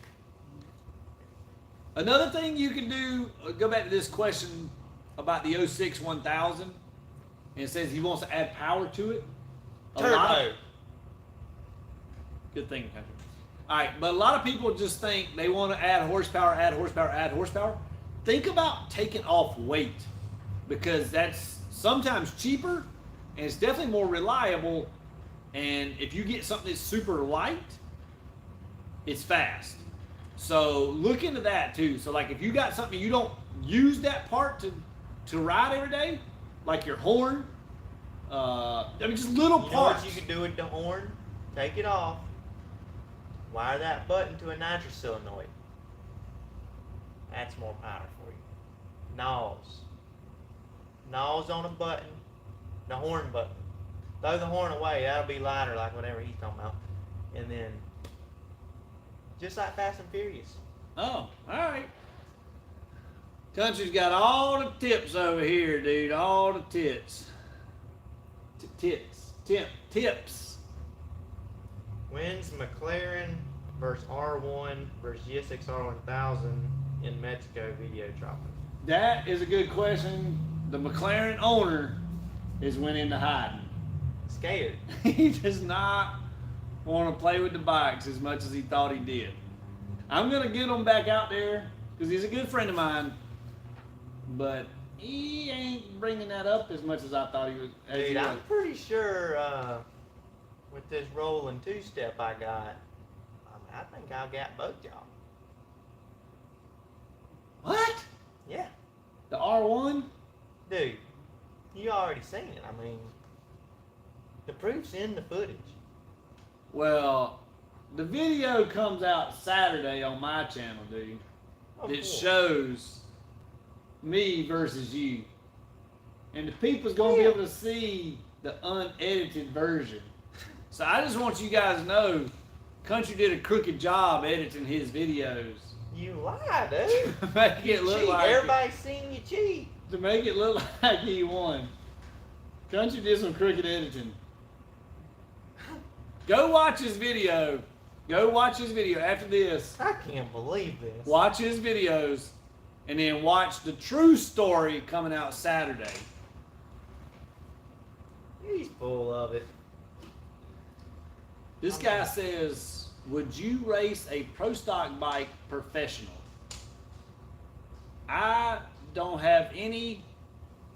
Another thing you can do, go back to this question about the 06 1000. And it says he wants to add power to it. Turbo. Good thing, Kountry. All right, but a lot of people just think they want to add horsepower, add horsepower, add horsepower. Think about taking off weight, because that's sometimes cheaper, and it's definitely more reliable. And if you get something that's super light, it's fast. So look into that too. So like if you got something you don't use that part to ride every day, like your horn, I mean just little You know parts. what you can do with the horn? Take it off. Wire that button to a nitrous solenoid. That's more power for you. Nose on a button. The horn button. Throw the horn away. That'll be lighter, like whatever he's talking about. And then, just like Fast and Furious. Oh, all right. Country's got all the tips over here, dude. All the tips. Tips. When's McLaren versus R1 versus GSX-R 1000 in Mexico video dropping? That is a good question. The McLaren owner is went into hiding. Scared. He does not want to play with the bikes as much as he thought he did. I'm going to get him back out there because he's a good friend of mine. But he ain't bringing that up as much as I thought he was. Dude, I'm pretty sure with this rolling two-step I got, I think I got both y'all. What? Yeah. The R1? Dude, you already seen it. I mean, the proof's in the footage. Well, the video comes out Saturday on my channel, dude. Oh, It cool. shows me versus you. And the people's going to be able to see the unedited version. So I just want you guys to know, Kountry did a crooked job editing his videos. You lie, dude. Make You it look cheat. like Everybody's seen you cheat. to make it look like he won. Kountry did some crooked editing. Go watch his video. Go watch his video after this. I can't believe this. Watch his videos, and then watch the true story coming out Saturday. He's full of it. This guy says, would you race a pro stock bike professional? I don't have any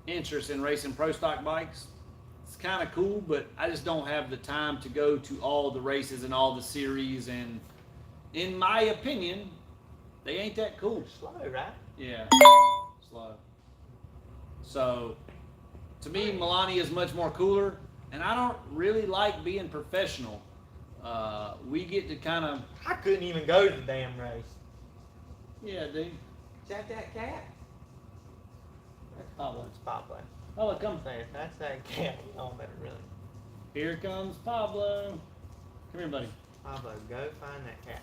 interest in racing pro stock bikes. It's kind of cool, but I just don't have the time to go to all the races and all the series. And in my opinion, they ain't that cool. Slow, right? Yeah, slow. So, to me, Milani is much more cooler, and I don't really like being professional. We get to kind of... I couldn't even go to the damn race. Yeah, dude. Is that cat? That's Pablo. It's Pablo. Oh, come. Say, if that's that cat, y'all better really. Here comes Pablo. Come here, buddy. Pablo, go find that cat.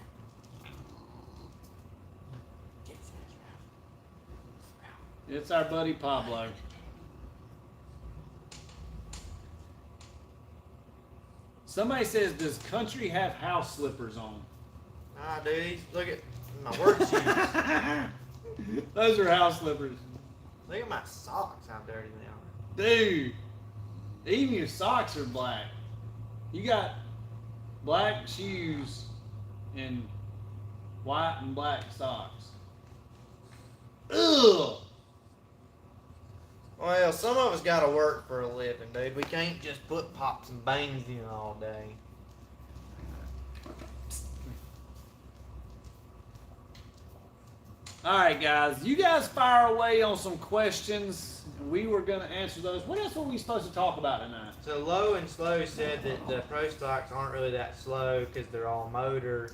It's our buddy Pablo. Somebody says, does Kountry have house slippers on? Nah, dude, look at my work shoes. Those are house slippers. Look at my socks, how dirty they are. Dude, even your socks are black. You got black shoes and white and black socks. Ugh! Well, some of us gotta work for a living, dude. We can't just put pops and bangs in all day. Alright, guys. You guys fire away on some questions. We were going to answer those. What else were we supposed to talk about tonight? So Low and Slow said that the pro stocks aren't really that slow because they're all motor.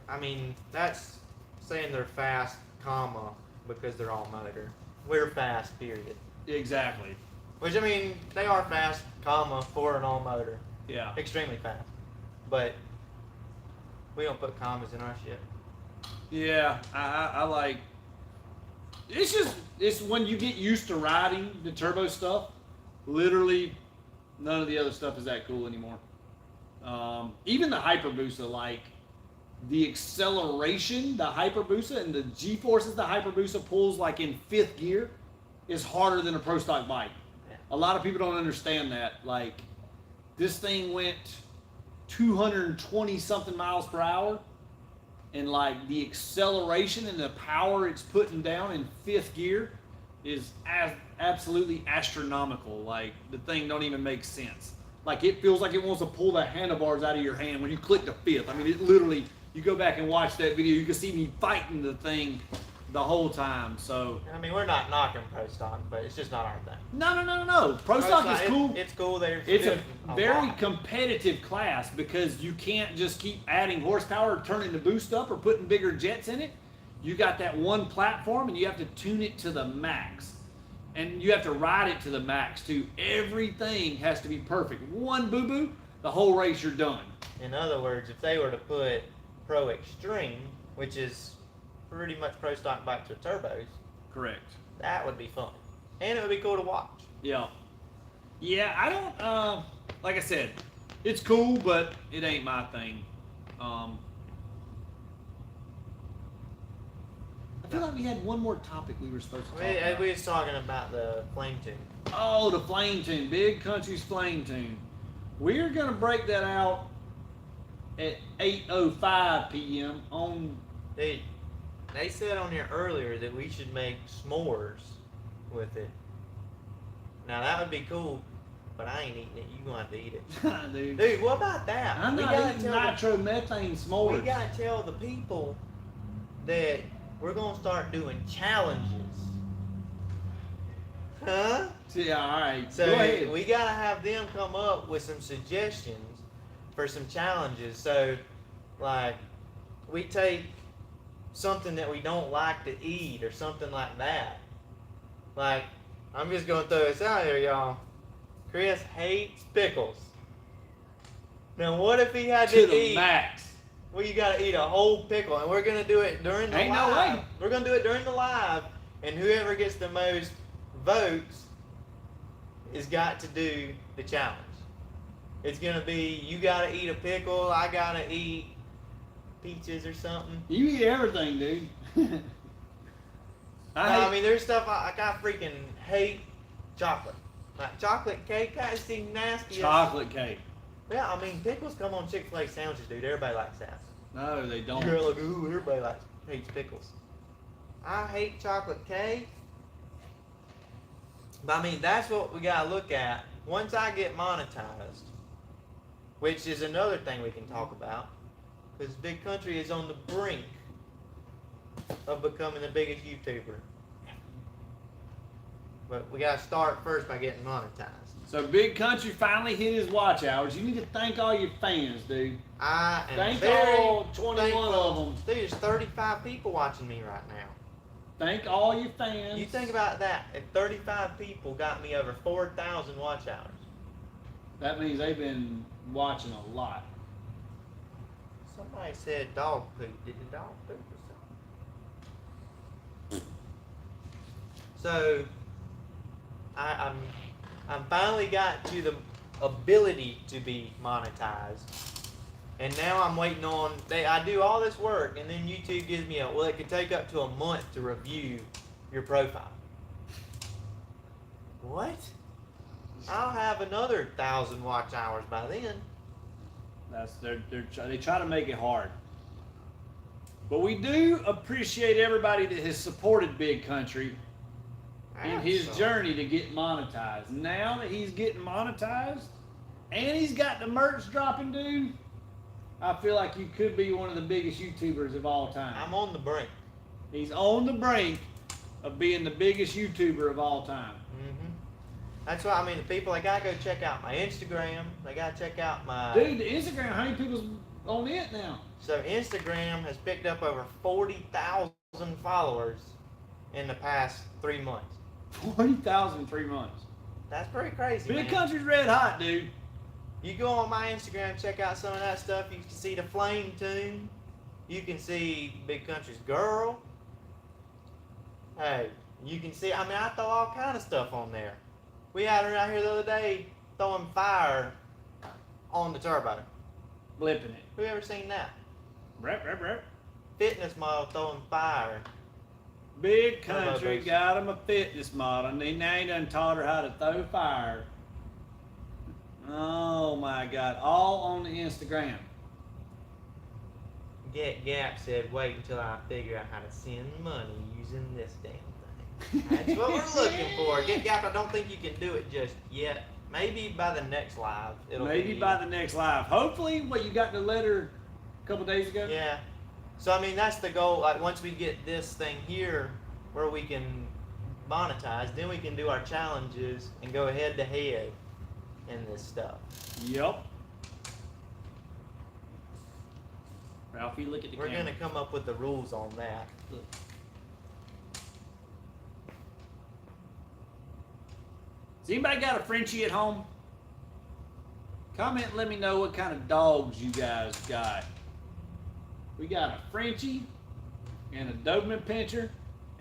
I mean, that's saying they're fast, comma, because they're all motor. We're fast, period. Exactly. Which, I mean, they are fast, comma, for an all motor. Yeah. Extremely fast. But we don't put commas in our shit. Yeah, I like... It's when you get used to riding the turbo stuff, literally none of the other stuff is that cool anymore. Even the Hayabusa, like the acceleration, the Hayabusa and the G-forces the Hayabusa pulls like in 5th gear is harder than a pro stock bike. Yeah. A lot of people don't understand that. Like, this thing went 220 something miles per hour, and like the acceleration and the power it's putting down in 5th gear is absolutely astronomical. Like, the thing don't even make sense. Like, it feels like it wants to pull the handlebars out of your hand when you click the 5th. I mean, it literally, you go back and watch that video, you can see me fighting the thing the whole time. So I mean, we're not knocking pro stock, but it's just not our thing. no. Pro stock is cool. It's cool. It's a very lot. competitive class because you can't just keep adding horsepower, turning the boost up, or putting bigger jets in it. You got that one platform, and you have to tune it to the max, and you have to ride it to the max too. Everything has to be perfect. One boo boo, the whole race you're done. In other words, if they were to put Pro Extreme, which is pretty much pro stock bikes with turbos, Correct. that would be fun, and it would be cool to watch. Yeah. I don't. Like I said, it's cool, but it ain't my thing. I feel like we had one more topic we were supposed to talk about. We was talking about the flame tune. Oh, the flame tune. Big Country's flame tune. We're going to break that out at 8:05 p.m. on... They said on here earlier that we should make s'mores with it. Now that would be cool, but I ain't eating it. You gonna have to eat it. Dude. Dude, what about that? I'm not eating nitromethane s'mores. We gotta tell the people that we're gonna start doing challenges. Huh? Yeah, all right. So Go ahead. we gotta have them come up with some suggestions for some challenges. So, like, we take something that we don't like to eat or something like that. Like, I'm just gonna throw this out here, y'all. Chris hates pickles. Now, what if he had to the eat? max. Well, you gotta eat a whole pickle, and we're gonna do it during the Ain't live. no way. We're gonna do it during the live, and whoever gets the most votes has got to do the challenge. It's gonna be you gotta eat a pickle, I gotta eat peaches or something. You eat everything, dude. I mean, there's stuff I freaking hate chocolate. Like chocolate cake, that seems nasty. Chocolate cake. Yeah, I mean, pickles come on Chick-fil-A sandwiches, dude. Everybody likes that. No, they don't. You're like, ooh, everybody hates pickles. I hate chocolate cake. But I mean, that's what we gotta look at. Once I get monetized, which is another thing we can talk about, because Big Country is on the brink of becoming the biggest YouTuber. But we gotta start first by getting monetized. So Big Country finally hit his watch hours. You need to thank all your fans, dude. I am Thank very all 21 thankful. of them. Dude, there's 35 people watching me right now. Thank all your fans. You think about that. If 35 people got me over 4,000 watch hours. That means they've been watching a lot. Somebody said dog poop. Did the dog poop or something? So, I'm finally got to the ability to be monetized. And now I'm waiting on, I do all this work, and then YouTube gives me it could take up to a month to review your profile. What? I'll have another 1,000 watch hours by then. They try to make it hard. But we do appreciate everybody that has supported Big Country in his journey to get monetized. Now that he's getting monetized, and he's got the merch dropping, dude, I feel like you could be one of the biggest YouTubers of all time. I'm on the brink. He's on the brink of being the biggest YouTuber of all time. Mm-hmm. That's why, I mean, the people, they gotta go check out my Instagram. They gotta check out my... Dude, the Instagram, how many people's on it now? So Instagram has picked up over 40,000 followers in the past 3 months. 40,000 in 3 months. That's pretty crazy, Big man. Country's red hot, dude. You go on my Instagram, check out some of that stuff. You can see the flame tune. You can see Big Country's girl. Hey, you can see, I mean, I throw all kind of stuff on there. We had her out here the other day throwing fire on the turbo. Blipping it. Who ever seen that? Rep, rep, rep. Fitness model throwing fire. Big Country got him a fitness model, and then they done taught her how to throw fire. Oh my God! All on the Instagram. Get Gap said, "Wait until I figure out how to send money using this damn thing." That's what we're looking for. Get Gap. I don't think you can do it just yet. Maybe by the next live. Maybe by the next live. Hopefully, what you got the letter a couple days ago. Yeah. So I mean, that's the goal. Like once we get this thing here, where we can monetize, then we can do our challenges and go head to head in this stuff. Yep. Ralphie, look at the We're camera. gonna come up with the rules on that. Look. Has anybody got a Frenchie at home? Comment and let me know what kind of dogs you guys got. We got a Frenchie and a Doberman Pinscher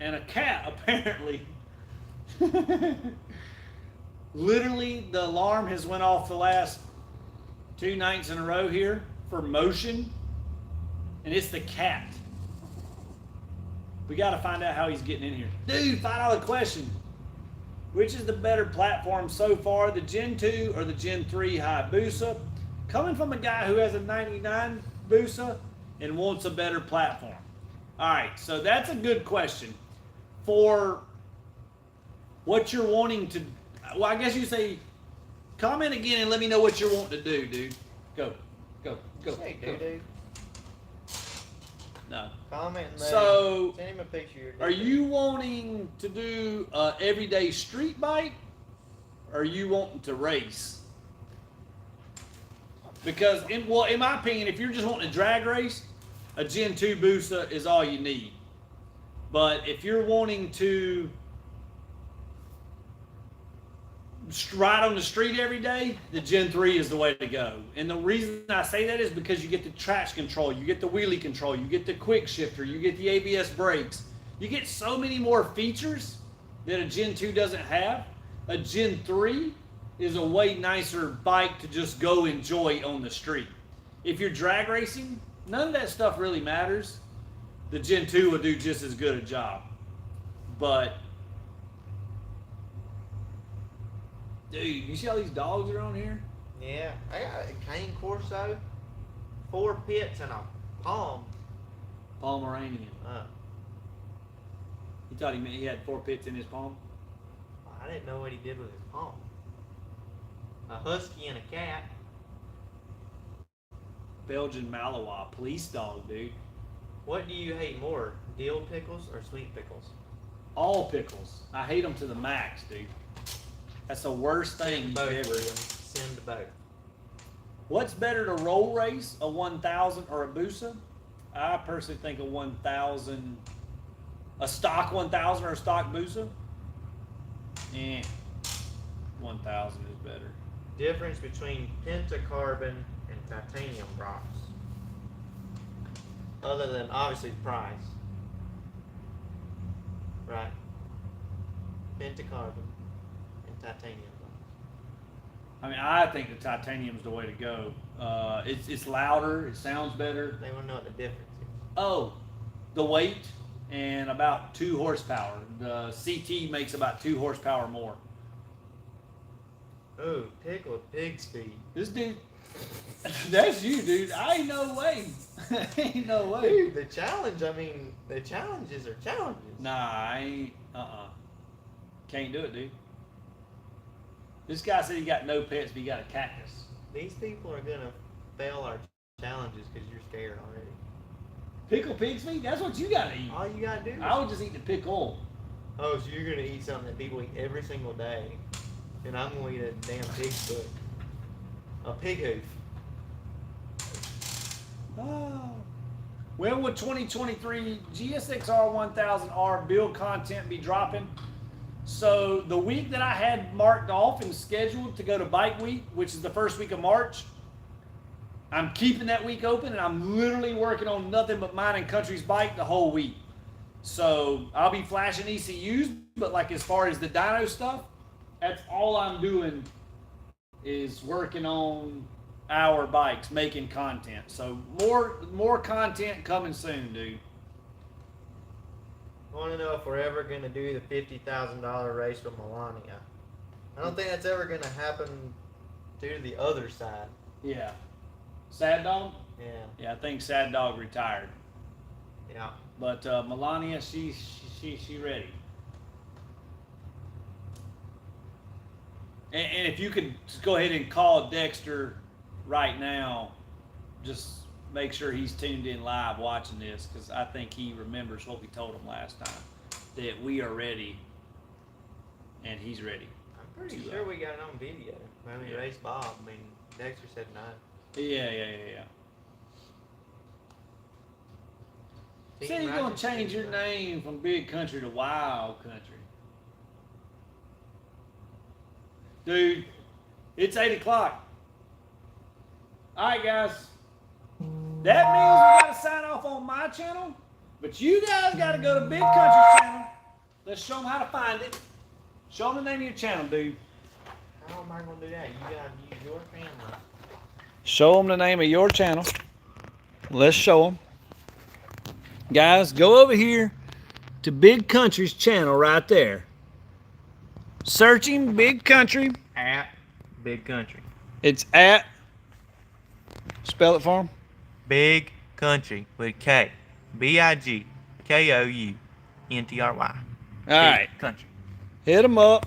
and a cat, apparently. Literally, the alarm has went off the last 2 nights in a row here for motion, and it's the cat. We got to find out how he's getting in here. Dude, $5 question. Which is the better platform so far, the Gen 2 or the Gen 3 Hayabusa? Coming from a guy who has a 99 Busa and wants a better platform. All right, so that's a good question. For what you're wanting to. Well, I guess you say, comment again and let me know what you're wanting to do, dude. Go. Hey, dude. No. Comment and So, send him a picture of your are you wanting to do everyday street bike, or are you wanting to race? Because, in my opinion, if you're just wanting to drag race, a Gen 2 Busa is all you need. But if you're wanting to ride on the street every day, the Gen 3 is the way to go. And the reason I say that is because you get the traction control, you get the wheelie control, you get the quick shifter, you get the ABS brakes. You get so many more features that a Gen 2 doesn't have. A Gen 3 is a way nicer bike to just go enjoy on the street. If you're drag racing, none of that stuff really matters. The Gen 2 will do just as good a job. But dude, you see all these dogs that are on here? Yeah, I got a cane Corso, 4 pits and a palm. Pomeranian. He thought he had 4 pits in his palm. I didn't know what he did with his palm. A husky and a cat. Belgian Malinois, police dog, dude. What do you hate more, dill pickles or sweet pickles? All pickles. I hate them to the max, dude. That's the worst thing Send you both, ever. William. Send both. What's better to roll race, a 1000 or a Busa? I personally think a 1000, a stock 1000 or a stock Busa. 1000 is better. Difference between pentacarbon and titanium rocks. Other than obviously price. Right. Pentacarbon and titanium rocks. I mean, I think the titanium's the way to go. It's louder, it sounds better. They want to know what the difference is. Oh, the weight and about 2 horsepower. The CT makes about 2 horsepower more. Ooh, pickle with pig speed. This dude, that's you, dude. I ain't no way. Ain't no way. Dude, the challenge, I mean, the challenges are challenges. Nah, I ain't. Can't do it, dude. This guy said he got no pets, but he got a cactus. These people are going to fail our challenges because you're scared already. Pickle pig's feet? That's what you gotta eat. All you got to do is... I would just eat the pickle. Oh, so you're going to eat something that people eat every single day. And I'm going to eat a damn pig's foot. A pig hoof. Oh. When would 2023 GSXR 1000R build content be dropping? So the week that I had marked off and scheduled to go to Bike Week, which is the first week of March, I'm keeping that week open and I'm literally working on nothing but mine and Country's bike the whole week. So I'll be flashing ECUs, but like as far as the dyno stuff, that's all I'm doing is working on our bikes, making content. So more content coming soon, dude. I want to know if we're ever going to do the $50,000 race with Melania. I don't think that's ever going to happen due to the other side. Yeah. Sad Dog? Yeah. Yeah, I think Sad Dog retired. Yeah. But Melania, she ready. And if you could just go ahead and call Dexter right now, just make sure he's tuned in live watching this, because I think he remembers what we told him last time, that we are ready and he's ready. I'm pretty sure we got it on video. When we raced Bob, I mean, Dexter said no. Yeah. Say you're going to change your name from Big Country to Wild Country. Dude, it's 8 o'clock. All right, guys. That means we got to sign off on my channel, but you guys got to go to Big Country's channel. Let's show them how to find it. Show them the name of your channel, dude. How am I going to do that? You got to use your camera. Show them the name of your channel. Let's show them. Guys, go over here to Big Country's channel right there. Searching Big Country. At Big Country. It's at, spell it for them. Big Country with K. BIGKOUNTRY. All right. Country. Hit them up.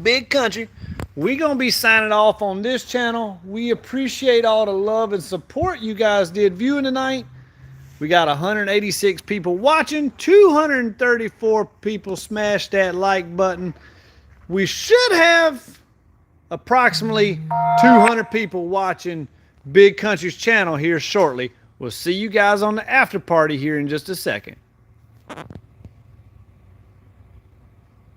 Big Country. We gonna be signing off on this channel. We appreciate all the love and support you guys did viewing tonight. We got 186 people watching, 234 people smashed that like button. We should have approximately 200 people watching Big Country's channel here shortly. We'll see you guys on the after party here in just a second.